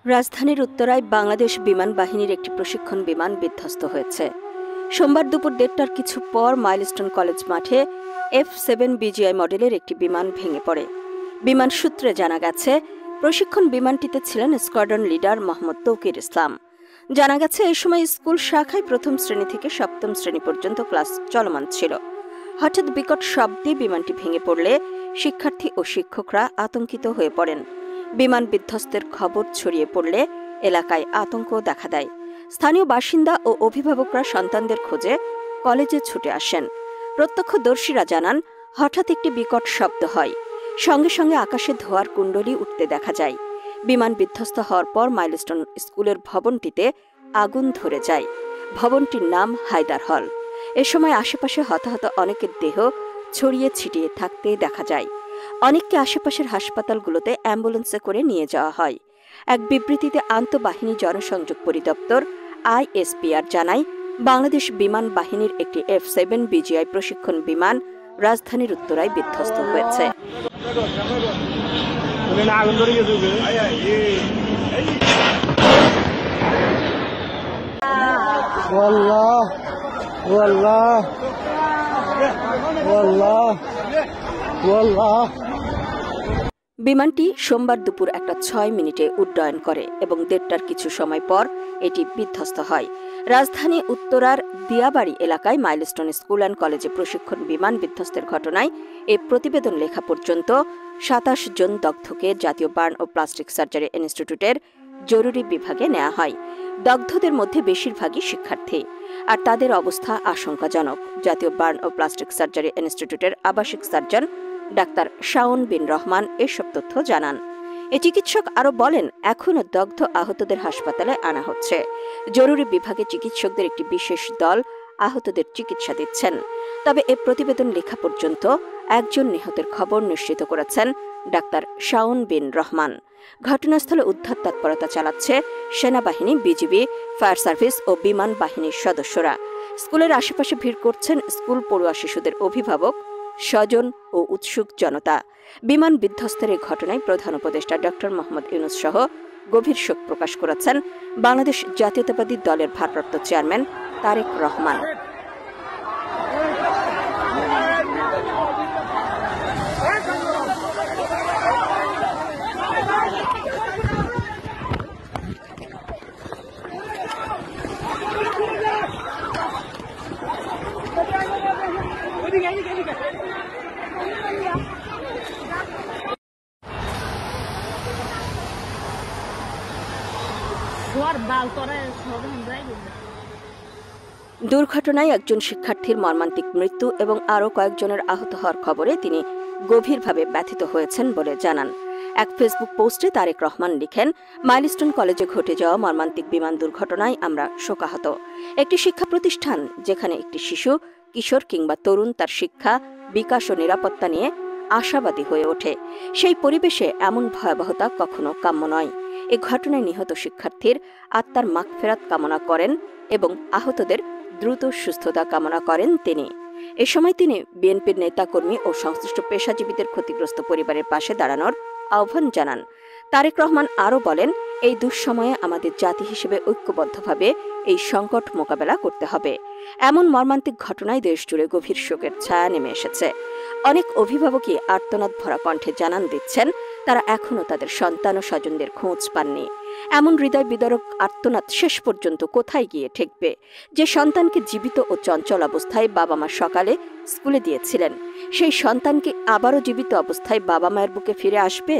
রাজধানীর উত্তরায় বাংলাদেশ বিমান বাহিনীর একটি প্রশিক্ষণ বিমান বিধ্বস্ত হয়েছে। সোমবার দুপুর 1:30টার কিছু পর মাইলস্টোন কলেজ মাঠে F-7 BGI মডেলের একটি বিমান ভেঙে পড়ে। বিমান সূত্রে জানা গেছে, প্রশিক্ষণ বিমানটিতে ছিলেন স্কোয়াড্রন লিডার মোহাম্মদ তৌকির ইসলাম। জানা গেছে, এই সময় স্কুল শাখায় প্রথম শ্রেণী থেকে সপ্তম শ্রেণী পর্যন্ত ক্লাস চলমান ছিল। হঠাৎ বিকট শব্দে বিমানটি ভেঙে পড়লে শিক্ষার্থী ও শিক্ষকরা আতঙ্কিত হয়ে পড়েন। বিমান বিধ্বস্তের খবর ছড়িয়ে পড়লে এলাকায় আতঙ্ক দেখা দেয়। স্থানীয় বাসিন্দা ও অভিভাবকরা সন্তানদের খোঁজে কলেজে ছুটে আসেন। প্রত্যক্ষদর্শীরা জানান, হঠাৎ একটি বিকট শব্দ হয়, সঙ্গে সঙ্গে আকাশে ধোঁয়ার কুণ্ডলী উঠতে দেখা যায়। বিমান বিধ্বস্ত হওয়ার পর মাইলস্টোন স্কুলের ভবনটিতে আগুন ধরে যায়। ভবনটির নাম হায়দার হল। এ সময় আশেপাশে হতাহত অনেকের দেহ ছড়িয়ে ছিটিয়ে থাকতে দেখা যায়। অনেককে আশেপাশের হাসপাতালগুলোতে অ্যাম্বুলেন্সে করে নিয়ে যাওয়া হয়। এক বিবৃতিতে আন্তঃবাহিনী জনসংযোগ পরিদপ্তর ISPR জানায়, বাংলাদেশ বিমান বাহিনীর একটি F-7 BGI প্রশিক্ষণ বিমান রাজধানীর উত্তরায় বিধ্বস্ত হয়েছে। বিমানটি সোমবার দুপুর 1:06 উড্ডয়ন করে এবং 1:30টার কিছু সময় পর এটি বিধ্বস্ত হয়। রাজধানী উত্তরার দিয়াবাড়ি এলাকায় মাইলস্টোন স্কুল অ্যান্ড কলেজে প্রশিক্ষণ বিমান বিধ্বস্তের ঘটনায় এই প্রতিবেদন লেখা পর্যন্ত 27 জন দগ্ধকে জাতীয় বার্ন ও প্লাস্টিক সার্জারি ইনস্টিটিউটের জরুরি বিভাগে নেওয়া হয়। দগ্ধদের মধ্যে বেশিরভাগই শিক্ষার্থী, আর তাদের অবস্থা আশঙ্কাজনক। জাতীয় বার্ন ও প্লাস্টিক সার্জারি ইনস্টিটিউটের আবাসিক সার্জন ডাক্তার শাওন বিন রহমান এসব তথ্য জানান। এই চিকিৎসক আরও বলেন, এখনও দগ্ধ আহতদের হাসপাতালে আনা হচ্ছে। জরুরি বিভাগে চিকিৎসকদের একটি বিশেষ দল আহতদের চিকিৎসা দিচ্ছেন। তবে এ প্রতিবেদন লেখা পর্যন্ত একজন নিহতের খবর নিশ্চিত করেছেন ডাক্তার শাওন বিন রহমান। ঘটনাস্থলে উদ্ধার তৎপরতা চালাচ্ছে সেনাবাহিনী, বিজিবি, ফায়ার সার্ভিস ও বিমান বাহিনীর সদস্যরা। স্কুলের আশেপাশে ভিড় করছেন স্কুল পড়ুয়া শিশুদের অভিভাবক, স্বজন ও উৎসুক জনতা। বিমান বিধ্বস্তের এই ঘটনায় প্রধান উপদেষ্টা ডক্টর মোহাম্মদ ইউনূস সহ গভীর শোক প্রকাশ করেছেন বাংলাদেশ জাতীয়তাবাদী দলের ভারপ্রাপ্ত চেয়ারম্যান তারেক রহমান। দুর্ঘটনায় একজন শিক্ষার্থীর মর্মান্তিক মৃত্যু এবং আরও কয়েকজনের আহত হওয়ার খবরে তিনি গভীরভাবে ব্যথিত হয়েছেন বলে জানান। এক ফেসবুক পোস্টে তারেক রহমান লিখেন, মাইলস্টোন কলেজে ঘটে যাওয়া মর্মান্তিক বিমান দুর্ঘটনায় আমরা শোকাহত। একটি শিক্ষা প্রতিষ্ঠান যেখানে একটি শিশু, কিশোর কিংবা তরুণ তার শিক্ষা, বিকাশ ও নিরাপত্তা নিয়ে আশাবাদী হয়ে ওঠে, সেই পরিবেশে এমন ভয়াবহতা কখনো কাম্য নয়। এ ঘটনায় নিহত শিক্ষার্থীর আত্মার মাগফিরাত কামনা করেন এবং আহতদের দ্রুত সুস্থতা কামনা করেন তিনি। এ সময় তিনি বিএনপির নেতাকর্মী ও সংশ্লিষ্ট পেশাজীবীদের ক্ষতিগ্রস্ত পরিবারের পাশে দাঁড়ানোর আহ্বান জানান। তারেক রহমান আরও বলেন, এই দুঃসময়ে আমাদের জাতি হিসেবে ঐক্যবদ্ধভাবে এই সংকট মোকাবেলা করতে হবে। এমন মর্মান্তিক ঘটনায় দেশ জুড়ে গভীর শোকের ছায়া নেমে এসেছে। অনেক অভিভাবকই আর্তনাদ ভরা কণ্ঠে জানান দিচ্ছেন, তারা এখনও তাদের সন্তান ও স্বজনদের খোঁজ পাননি। এমন হৃদয় বিদারক আর্তনাদ শেষ পর্যন্ত কোথায় গিয়ে ঠেকবে? যে সন্তানকে জীবিত ও চঞ্চল অবস্থায় বাবা মা সকালে স্কুলে দিয়েছিলেন, সেই সন্তানকে আবারও জীবিত অবস্থায় বাবা মায়ের বুকে ফিরে আসবে?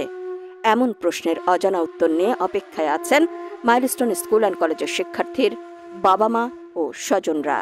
এমন প্রশ্নের অজানা উত্তর নিয়ে অপেক্ষায় আছেন মাইলস্টোন স্কুল অ্যান্ড কলেজের শিক্ষার্থীর বাবা মা ও স্বজনরা।